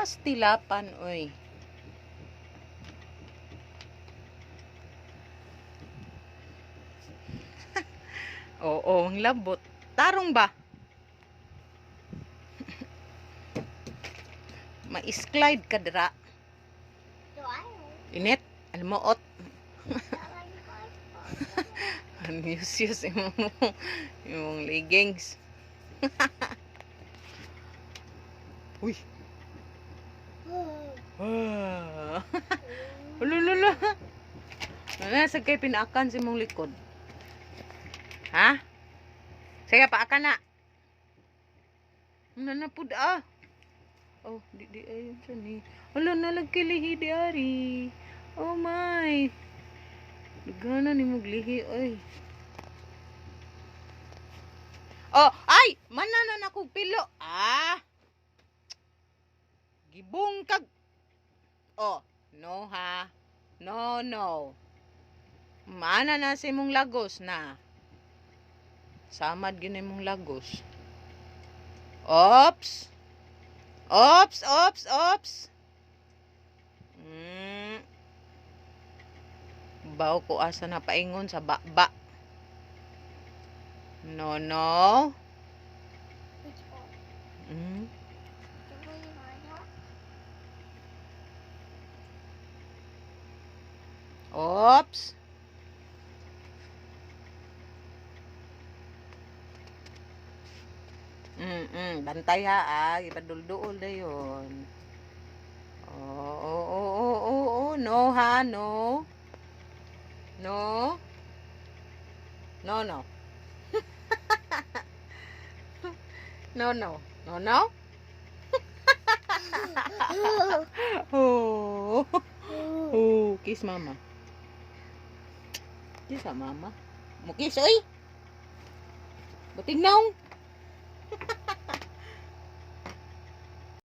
pastilapan, oy. Oo, ang labot. Tarong ba? Ma-slide ka dira. Init, almoot. News yung leggings. Uy. Ululula. Nasa kay pinaakan si mong likod. Ha? Sige, paakan na. Nanapod ah. Oh, di ayun siya ni. Wala nalagkilihi di ari. Oh my. Dugana ni muglihi oy. Oh, ay, mananan ako pilo. Ah. Gibungkag. Oh, no ha. No, no. Mana na si mong lagos na. Samad gyud mong lagos. Ops. Ops, ops, ops. Baw ko asa na paingon sa ba. No, no. Ops. Bantay ha ah. Ipadulduol na yun. Oh. No ha, no. No. No, no. No, no. No, no. Oh. Oh, kiss mama. Kiss mama. Mo kiss oy. Buting naong.